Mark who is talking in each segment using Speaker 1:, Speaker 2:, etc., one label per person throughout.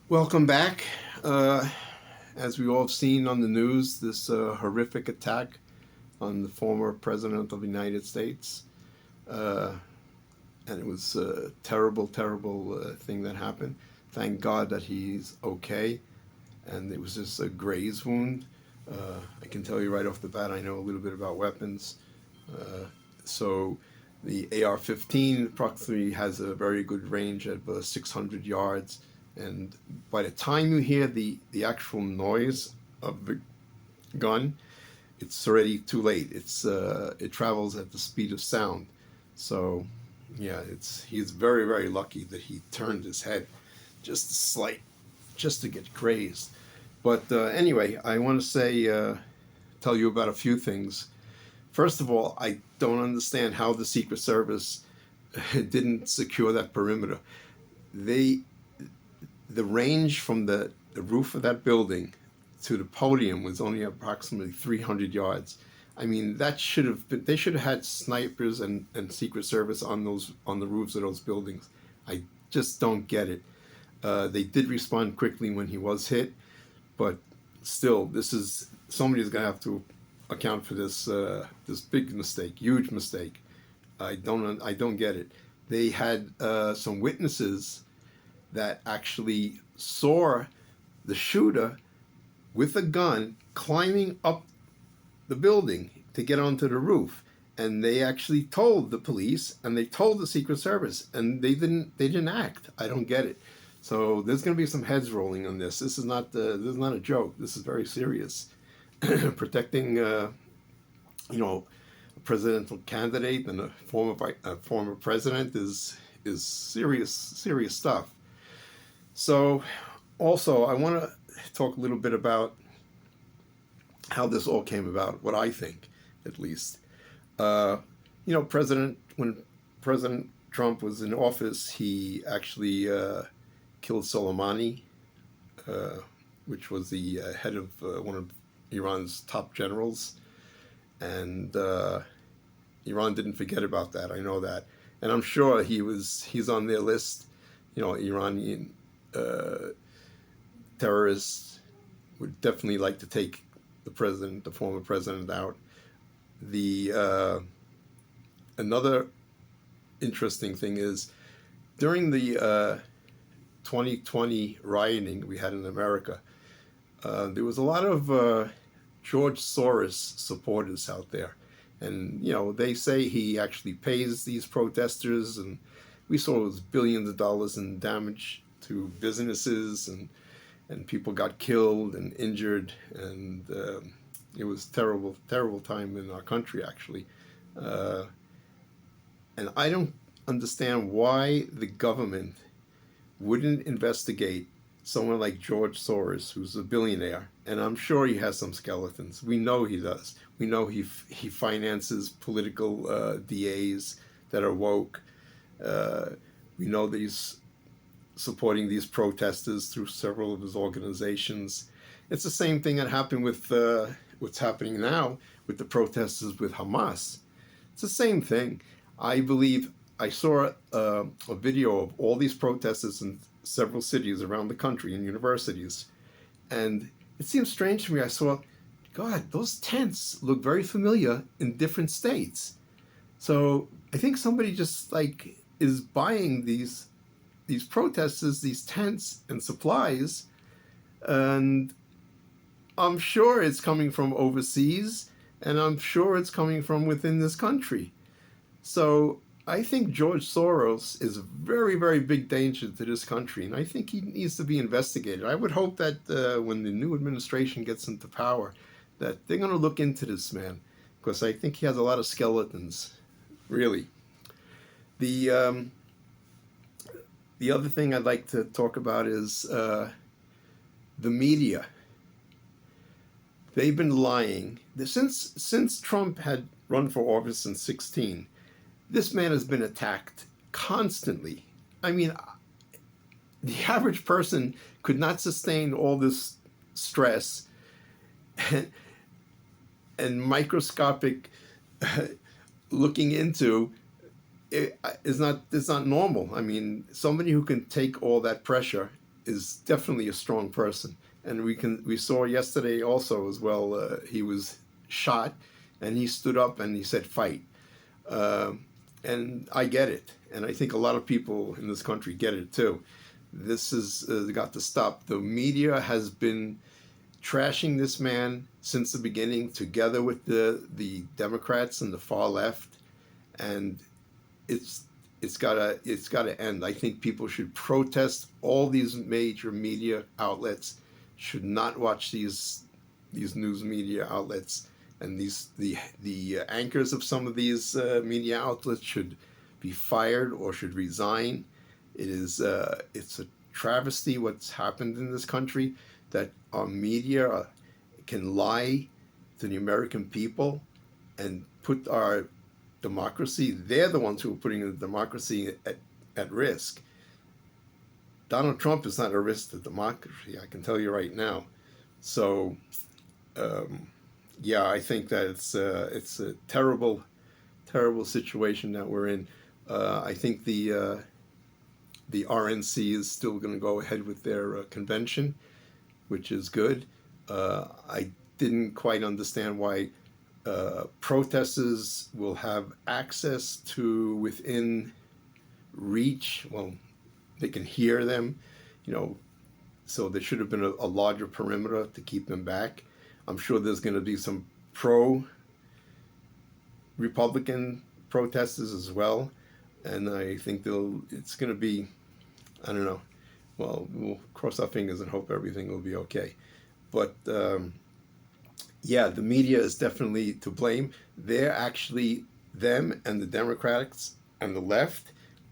Speaker 1: Welcome back. Uh, as we all have seen on the news, this horrific attack on the former president of the United States. Uh, and it was a terrible, terrible thing that happened. Thank God that he's okay. And it was just a graze wound. I can tell you right off the bat, I know a little bit about weapons. Uh, so the AR-15 approximately has a very good range of 600 yards. And by the time you hear the actual noise of the gun, it's already too late. It travels at the speed of sound. So yeah, he's very, very lucky that he turned his head just a slight, just to get grazed. But anyway, I want to tell you about a few things. First of all, I don't understand how the Secret Service didn't secure that perimeter. They the range from the roof of that building to the podium was only approximately 300 yards. I mean, that should have been, they should have had snipers and Secret Service on the roofs of those buildings. I just don't get it. They did respond quickly when he was hit, but still, this is somebody's gonna have to account for this big mistake, huge mistake. I don't get it. They had some witnesses that actually saw the shooter with a gun climbing up the building to get onto the roof, and they actually told the police and they told the Secret Service, and they didn't act. I don't get it. So there's going to be some heads rolling on this. This is not a joke. This is very serious. Protecting a presidential candidate and a former president is serious stuff. So, also, I want to talk a little bit about how this all came about, what I think, at least. Uh, when President Trump was in office, he actually killed Soleimani, uh, which was the head of one of Iran's top generals. And Iran didn't forget about that. I know that. And I'm sure he's on their list. Iranian uh, terrorists would definitely like to take the former president, out. The Another interesting thing is during the 2020 rioting we had in America, there was a lot of George Soros supporters out there, and they say he actually pays these protesters, and we saw it was billions of dollars in damage to businesses, and people got killed and injured, and it was terrible, terrible time in our country, actually. Uh, and I don't understand why the government wouldn't investigate someone like George Soros, who's a billionaire, and I'm sure he has some skeletons. We know he does. We know he finances political DAs that are woke. Uh, we know that he's supporting these protesters through several of his organizations. It's the same thing that happened with what's happening now with the protesters with Hamas. It's the same thing. I believe I saw a video of all these protesters in several cities around the country and universities, and it seems strange to me. I saw, God, those tents look very familiar in different states. So I think somebody just like is buying these protesters these tents and supplies, and I'm sure it's coming from overseas, and I'm sure it's coming from within this country. So I think George Soros is a very, very big danger to this country, and I think he needs to be investigated. I would hope that when the new administration gets into power, that they're going to look into this man, because I think he has a lot of skeletons, really. The the other thing I'd like to talk about is the media. They've been lying since Trump had run for office in 16. This man has been attacked constantly. I mean, the average person could not sustain all this stress and, and microscopic looking into it is not, it's not normal. I mean, somebody who can take all that pressure is definitely a strong person, and we saw yesterday also as well. He was shot, and he stood up and he said, "Fight." Uh, and I get it, and I think a lot of people in this country get it too. This has got to stop. The media has been trashing this man since the beginning, together with the Democrats and the far left, and it's it's gotta end. I think people should protest. All these major media outlets should not watch these news media outlets, and the anchors of some of these media outlets should be fired or should resign. It's a travesty what's happened in this country, that our media can lie to the American people and put our democracy. They're the ones who are putting the democracy at risk. Donald Trump is not a risk to democracy, I can tell you right now. So, yeah, I think that it's a terrible, terrible situation that we're in. I think the RNC is still going to go ahead with their convention, which is good. I didn't quite understand why protesters will have access to within reach. Well, they can hear them, you know, so there should have been a larger perimeter to keep them back. I'm sure there's going to be some pro-Republican protesters as well, and I think it's going to be, I don't know. Well, we'll cross our fingers and hope everything will be okay. But yeah, the media is definitely to blame. They're actually, them and the Democrats and the left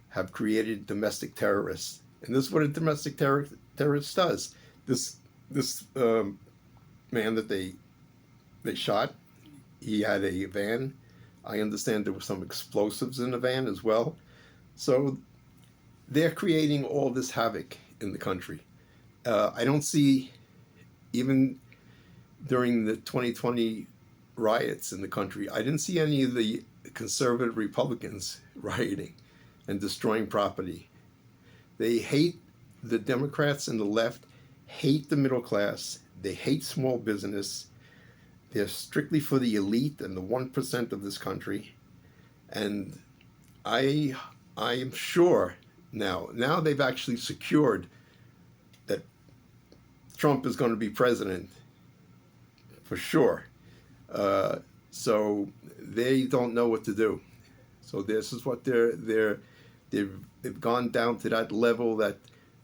Speaker 1: have created domestic terrorists. And this is what a domestic terrorist does. This man that they shot, he had a van. I understand there were some explosives in the van as well. So they're creating all this havoc in the country. I don't see, even during the 2020 riots in the country, I didn't see any of the conservative Republicans rioting and destroying property. They hate, the Democrats and the left hate the middle class. They hate small business. They're strictly for the elite and the 1% of this country. And I am sure now they've actually secured that Trump is going to be president for sure. So they don't know what to do. So this is what they've gone down to that level that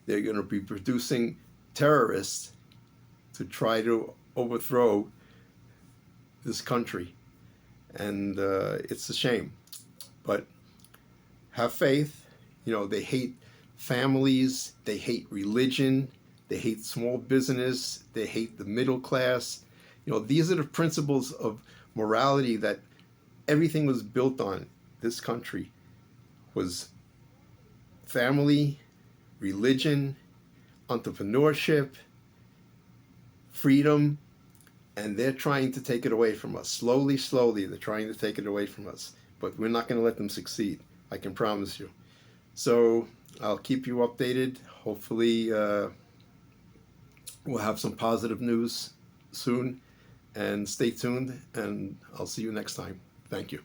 Speaker 1: they're going to be producing terrorists to try to overthrow this country, and it's a shame. But have faith. You know, they hate families, they hate religion, they hate small business, they hate the middle class. You know, these are the principles of morality that everything was built on. This country was family, religion, entrepreneurship, freedom, and they're trying to take it away from us. Slowly, slowly, they're trying to take it away from us. But we're not going to let them succeed. I can promise you. So I'll keep you updated. Hopefully, we'll have some positive news soon. And stay tuned, and I'll see you next time. Thank you.